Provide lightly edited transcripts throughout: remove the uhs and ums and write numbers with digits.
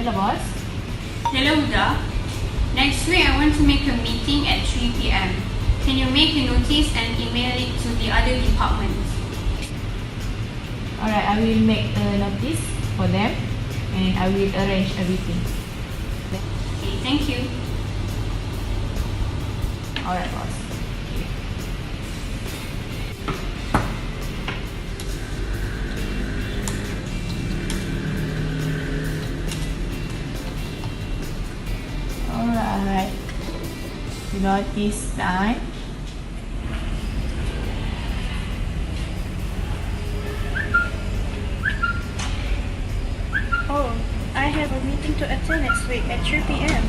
Hello, boss. Hello, Uda. Next week, I want to make a meeting at 3 p.m. Can you make a notice and email it to the other departments? Alright, I will make a notice for them and I will arrange everything. Okay, thank you. Alright, boss. Alright. You notice time. Oh, I have a meeting to attend next week at 3 p.m.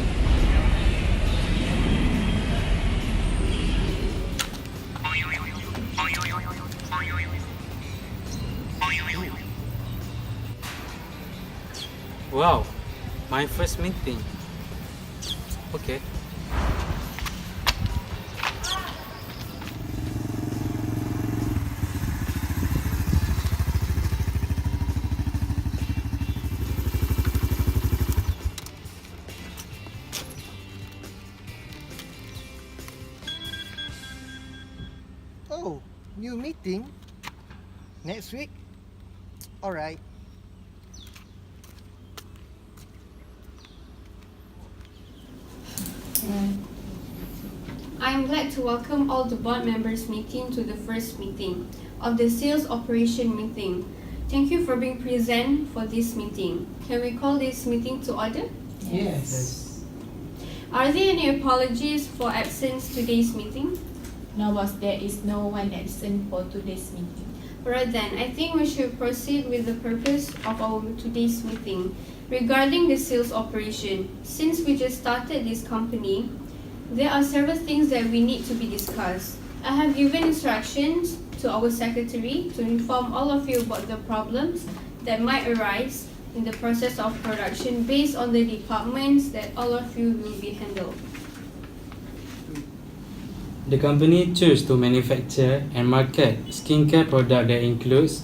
Wow, my first meeting. Okay. Oh, new meeting? Next week? Alright. I am glad to welcome all the board members meeting to the first meeting of the sales operation meeting. Thank you for being present for this meeting. Can we call this meeting to order? Yes. Are there any apologies for absence today's meeting? No, boss, there is no one absent for today's meeting. Alright then, I think we should proceed with the purpose of our today's meeting. Regarding the sales operation, since we just started this company, there are several things that we need to be discussed. I have given instructions to our secretary to inform all of you about the problems that might arise in the process of production based on the departments that all of you will be handled. The company chose to manufacture and market skincare product that includes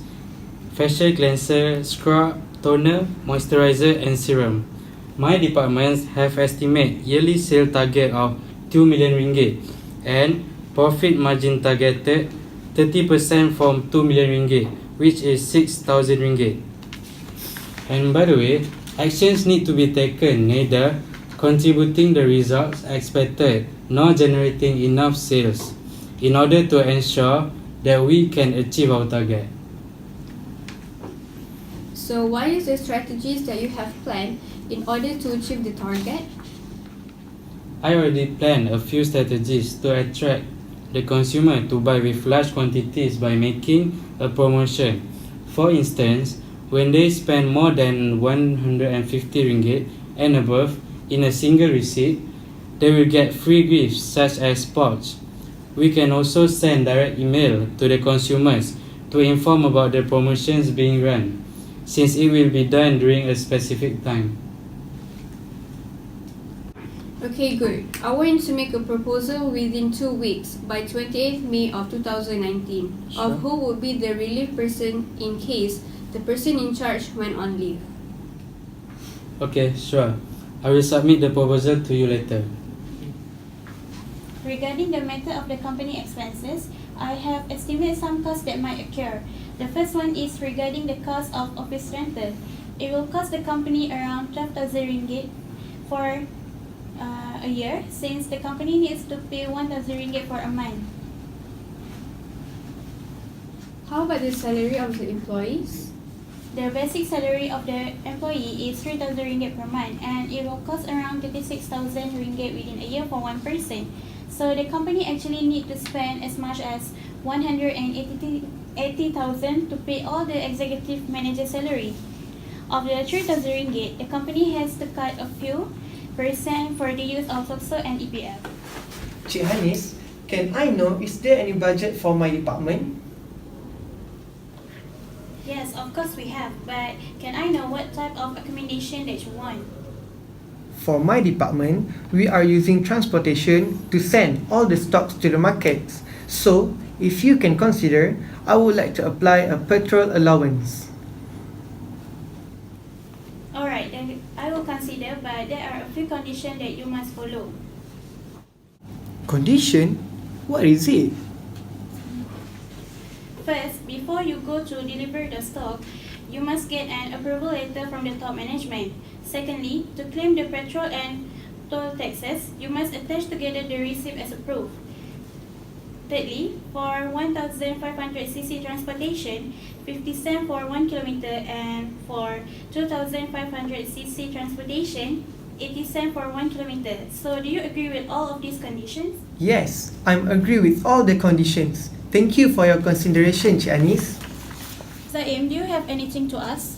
facial cleanser, scrub, toner, moisturizer and serum. My departments have estimate yearly sale target of 2 million ringgit and profit margin targeted 30% from 2 million ringgit, which is 6,000 ringgit. And by the way, actions need to be taken, neither contributing the results expected nor generating enough sales in order to ensure that we can achieve our target. So what is the strategies that you have planned in order to achieve the target? I already planned a few strategies to attract the consumer to buy with large quantities by making a promotion. For instance, when they spend more than 150 ringgit and above in a single receipt, they will get free gifts such as pouch. We can also send direct email to the consumers to inform about the promotions being run, since it will be done during a specific time. Okay, good. I want to make a proposal within 2 weeks by 28th May of 2019 of who would be the relief person in case the person in charge went on leave. Okay, sure. I will submit the proposal to you later. Regarding the matter of the company expenses, I have estimated some costs that might occur. The first one is regarding the cost of office rental. It will cost the company around 12,000 ringgit for a year, since the company needs to pay 1,000 ringgit for a month. How about the salary of the employees? The basic salary of the employee is 3,000 ringgit per month, and it will cost around 36,000 ringgit within a year for one person. So the company actually need to spend as much as 180,000 to pay all the executive manager salary. Of the 3,000 ringgit, the company has to cut a few % for the use of SOXO and EPF. Cik Hanis, can I know, is there any budget for my department? Yes, of course we have, but can I know what type of accommodation that you want? For my department, we are using transportation to send all the stocks to the markets. So, if you can consider, I would like to apply a petrol allowance. Alright, Alright, then I will consider, but there are a few conditions that you must follow. Condition? What is it? First, before you go to deliver the stock, you must get an approval letter from the top management. Secondly, to claim the petrol and toll taxes, you must attach together the receipt as a proof. Thirdly, for 1,500cc transportation, 50 cents for 1 kilometer, and for 2,500cc transportation, 80 cents for 1 kilometer. So do you agree with all of these conditions? Yes, I'm agree with all the conditions. Thank you for your consideration, Cik Anis. Zaim, do you have anything to ask?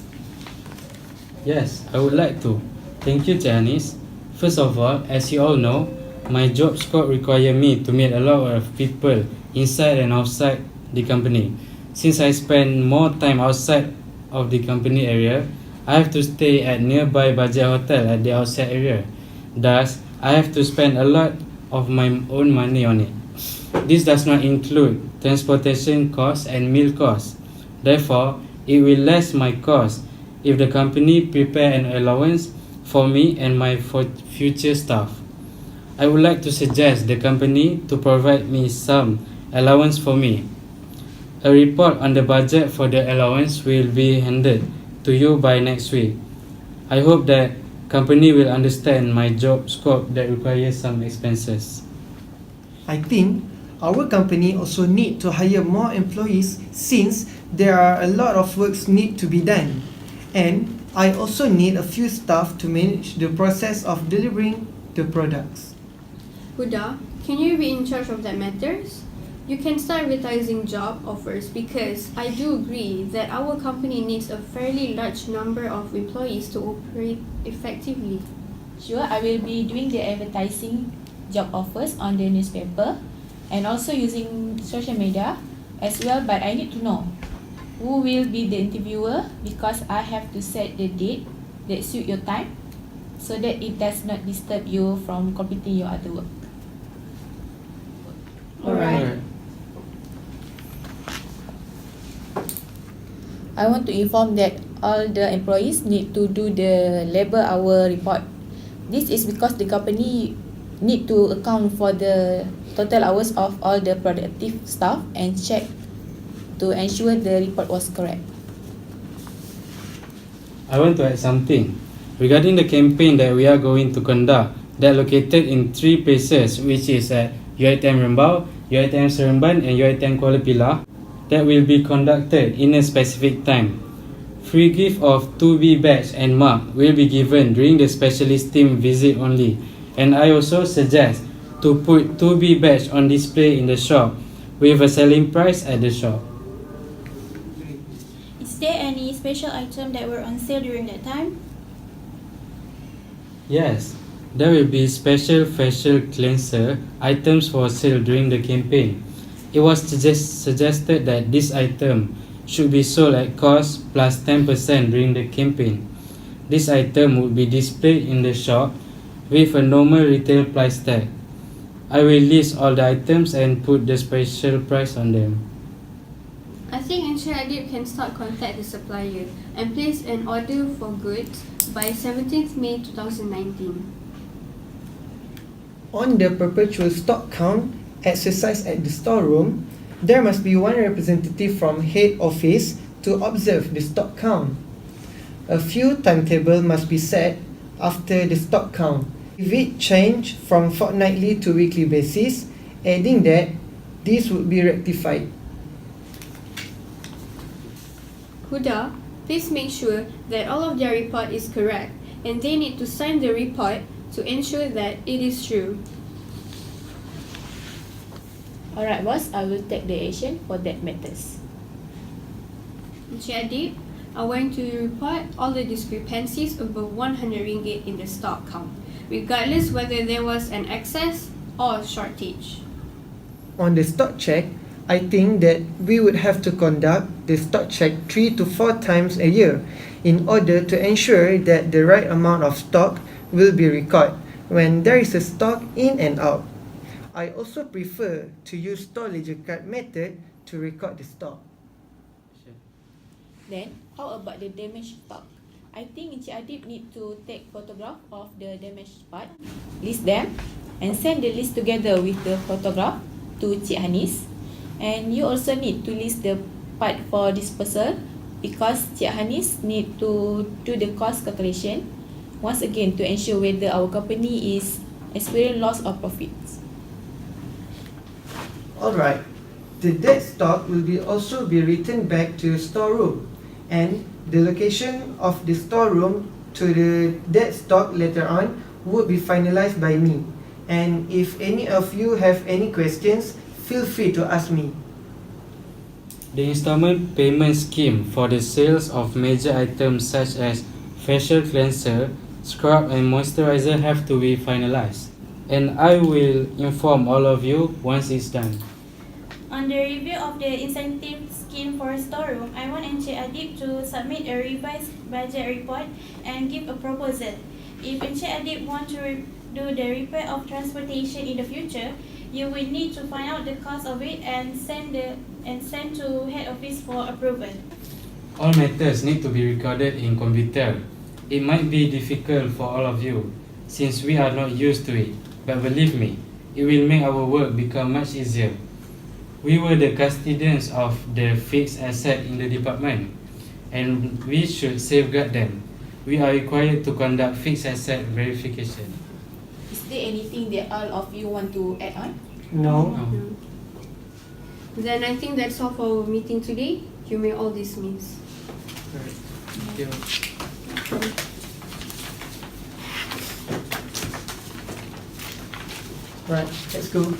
Yes, I would like to. Thank you, Janice. First of all, as you all know, my job scope require me to meet a lot of people inside and outside the company. Since I spend more time outside of the company area, I have to stay at nearby budget hotel at the outside area. Thus, I have to spend a lot of my own money on it. This does not include transportation costs and meal costs. Therefore, it will less my cost if the company prepare an allowance for me and my future staff. I would like to suggest the company to provide me some allowance for me. A report on the budget for the allowance will be handed to you by next week. I hope that company will understand my job scope that requires some expenses. I think our company also need to hire more employees since there are a lot of works need to be done. And I also need a few staff to manage the process of delivering the products. Huda, can you be in charge of that matters? You can start advertising job offers because I do agree that our company needs a fairly large number of employees to operate effectively. Sure, I will be doing the advertising job offers on the newspaper and also using social media as well, but I need to know who will be the interviewer because I have to set the date that suit your time so that it does not disturb you from completing your other work. Alright. I want to inform that all the employees need to do the labor hour report. This is because the company need to account for the total hours of all the productive staff and check to ensure the report was correct. I want to add something. Regarding the campaign that we are going to conduct, that located in 3 places, which is at UiTM Rembau, UiTM Seremban and UiTM Kuala Pilah, that will be conducted in a specific time. Free gift of 2B badge and mark will be given during the specialist team visit only. And I also suggest to put 2B badge on display in the shop with a selling price at the shop. Is there any special item that were on sale during that time? Yes, there will be special facial cleanser items for sale during the campaign. It was suggested that this item should be sold at cost plus 10% during the campaign. This item would be displayed in the shop with a normal retail price tag. I will list all the items and put the special price on them. I think Encik Adib can start contact the supplier and place an order for goods by 17th May 2019. On the perpetual stock count exercise at the storeroom, there must be one representative from head office to observe the stock count. A few timetable must be set after the stock count. If it change from fortnightly to weekly basis, adding that, this would be rectified. Huda, please make sure that all of their report is correct and they need to sign the report to ensure that it is true. Alright boss, I will take the action for that matters. Encik Adib, I want to report all the discrepancies above 100 ringgit in the stock count, regardless whether there was an excess or shortage. On the stock check, I think that we would have to conduct the stock check 3 to 4 times a year in order to ensure that the right amount of stock will be recorded when there is a stock in and out. I also prefer to use store ledger card method to record the stock. Then, how about the damaged stock? I think Encik Adib need to take photograph of the damaged part, list them, and send the list together with the photograph to Cik Hanis. And you also need to list the part for dispersal because Cik Hanis need to do the cost calculation once again to ensure whether our company is experiencing loss or profits. Alright, the dead stock will also be written back to storeroom, and the location of the storeroom to the dead stock later on would be finalized by me. And if any of you have any questions, feel free to ask me. The installment payment scheme for the sales of major items such as facial cleanser, scrub and moisturizer have to be finalized. And I will inform all of you once it's done. On the review of the incentive scheme for storeroom, I want Encik Adib to submit a revised budget report and give a proposal. If Encik Adib want to do the repair of transportation in the future, you will need to find out the cost of it and send to head office for approval. All matters need to be recorded in computer. It might be difficult for all of you since we are not used to it, but believe me, it will make our work become much easier. We were the custodians of the fixed asset in the department, and we should safeguard them. We are required to conduct fixed asset verification. Is there anything that all of you want to add on? No. Then I think that's all for our meeting today. You may all dismiss. Thank you. Right, let's go.